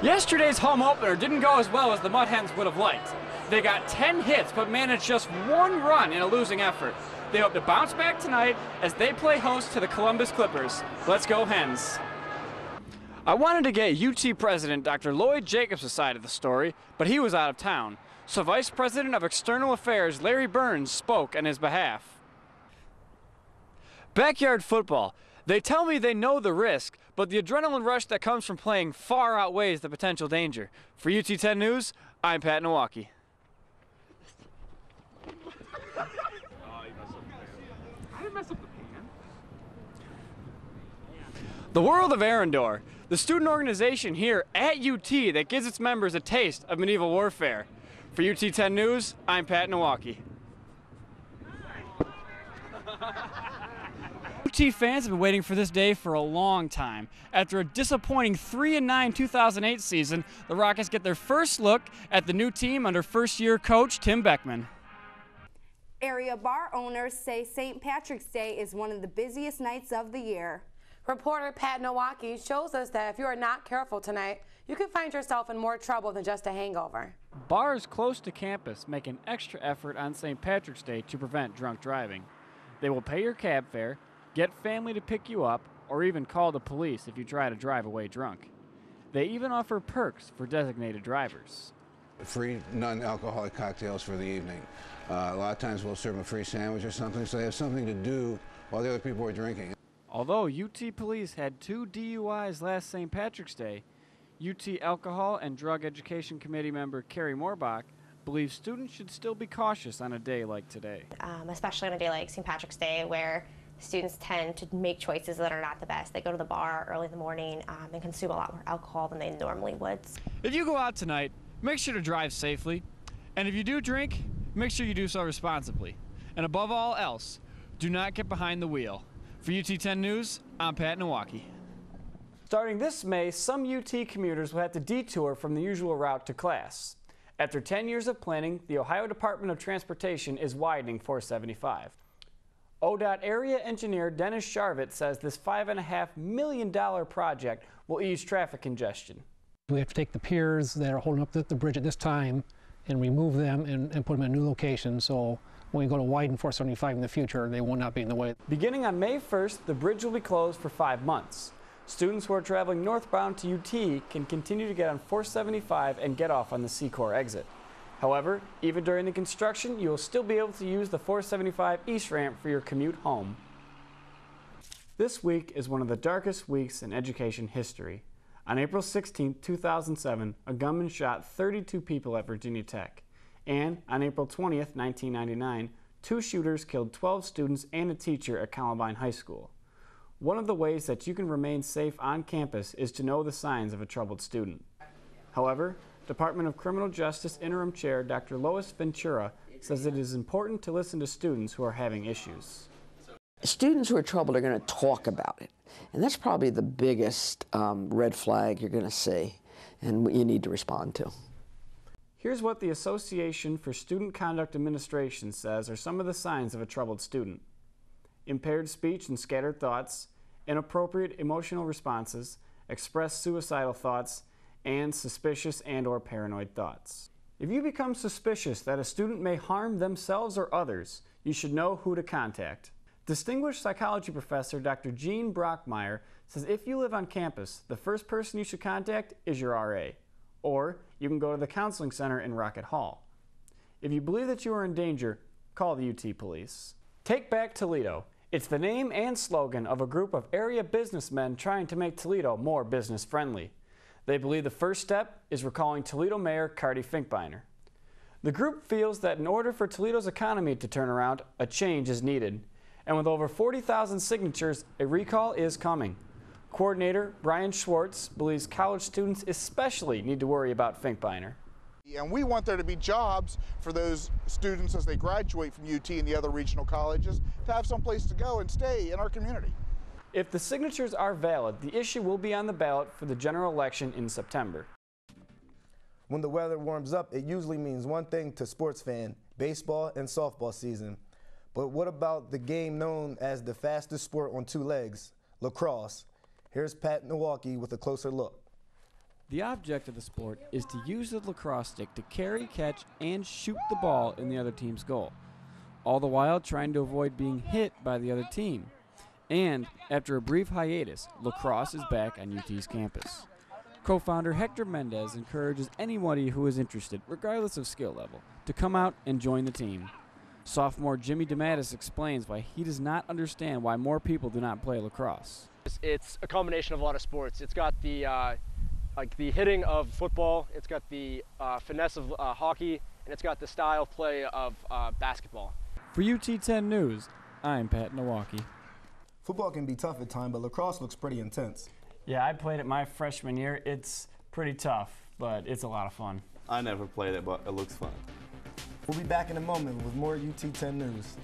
Yesterday's home opener didn't go as well as the Mud Hens would have liked. They got 10 hits but managed just one run in a losing effort. They hope to bounce back tonight as they play host to the Columbus Clippers. Let's go Hens. I wanted to get UT President Dr. Lloyd Jacobs' side of the story, but he was out of town. So Vice President of External Affairs Larry Burns spoke on his behalf. Backyard football. They tell me they know the risk, but the adrenaline rush that comes from playing far outweighs the potential danger. For UT 10 News, I'm Pat Nowacki. The World of Arendor, the student organization here at UT that gives its members a taste of medieval warfare. For UT 10 News, I'm Pat Nowacki. UT fans have been waiting for this day for a long time. After a disappointing 3-9 2008 season, the Rockets get their first look at the new team under first-year coach Tim Beckman. Area bar owners say St. Patrick's Day is one of the busiest nights of the year. Reporter Pat Nowacki shows us that if you are not careful tonight, you can find yourself in more trouble than just a hangover. Bars close to campus make an extra effort on St. Patrick's Day to prevent drunk driving. They will pay your cab fare, get family to pick you up, or even call the police if you try to drive away drunk. They even offer perks for designated drivers. Free non-alcoholic cocktails for the evening. A lot of times we'll serve them a free sandwich or something, so they have something to do while the other people are drinking. Although UT police had 2 DUIs last St. Patrick's Day, UT Alcohol and Drug Education Committee member Carrie Moorbach believes students should still be cautious on a day like today. Especially on a day like St. Patrick's Day, where students tend to make choices that are not the best. They go to the bar early in the morning and consume a lot more alcohol than they normally would. If you go out tonight, make sure to drive safely. And if you do drink, make sure you do so responsibly. And above all else, do not get behind the wheel. For UT 10 News, I'm Pat Nowacki. Starting this May, some UT commuters will have to detour from the usual route to class. After 10 years of planning, the Ohio Department of Transportation is widening 475. ODOT area engineer Dennis Sharvett says this $5.5 million project will ease traffic congestion. We have to take the piers that are holding up the bridge at this time and remove them and put them in a new location. So when we go to widen 475 in the future, they will not be in the way. Beginning on May 1st, the bridge will be closed for 5 months. Students who are traveling northbound to UT can continue to get on 475 and get off on the C-Corps exit. However, even during the construction, you will still be able to use the 475 East ramp for your commute home. This week is one of the darkest weeks in education history. On April 16, 2007, a gunman shot 32 people at Virginia Tech. And on April 20, 1999, 2 shooters killed 12 students and a teacher at Columbine High School. One of the ways that you can remain safe on campus is to know the signs of a troubled student. However, Department of Criminal Justice Interim Chair Dr. Lois Ventura says it is important to listen to students who are having issues. Students who are troubled are going to talk about it, and that's probably the biggest red flag you're going to see and what you need to respond to. Here's what the Association for Student Conduct Administration says are some of the signs of a troubled student: impaired speech and scattered thoughts, inappropriate emotional responses, expressed suicidal thoughts, and suspicious and/or paranoid thoughts. If you become suspicious that a student may harm themselves or others, you should know who to contact. Distinguished psychology professor Dr. Gene Brockmeyer says if you live on campus, the first person you should contact is your RA, or you can go to the counseling center in Rocket Hall. If you believe that you are in danger, call the UT Police. Take Back Toledo. It's the name and slogan of a group of area businessmen trying to make Toledo more business-friendly. They believe the first step is recalling Toledo Mayor Carty Finkbeiner. The group feels that in order for Toledo's economy to turn around, a change is needed. And with over 40,000 signatures, a recall is coming. Coordinator Brian Schwartz believes college students especially need to worry about Finkbeiner. And we want there to be jobs for those students as they graduate from UT and the other regional colleges to have some place to go and stay in our community. If the signatures are valid, the issue will be on the ballot for the general election in September. When the weather warms up, it usually means one thing to sports fan: baseball and softball season. But what about the game known as the fastest sport on 2 legs, lacrosse? Here's Pat Nowacki with a closer look. The object of the sport is to use the lacrosse stick to carry, catch, and shoot the ball in the other team's goal, all the while trying to avoid being hit by the other team. And after a brief hiatus, lacrosse is back on UT's campus. Co-founder Hector Mendez encourages anybody who is interested, regardless of skill level, to come out and join the team. Sophomore Jimmy DeMattis explains why he does not understand why more people do not play lacrosse. It's a combination of a lot of sports. It's got the like the hitting of football, it's got the finesse of hockey, and it's got the style of play of basketball. For UT 10 News, I'm Pat Nowacki. Football can be tough at times, but lacrosse looks pretty intense. Yeah, I played it my freshman year. It's pretty tough, but it's a lot of fun. I never played it, but it looks fun. We'll be back in a moment with more UT 10 News.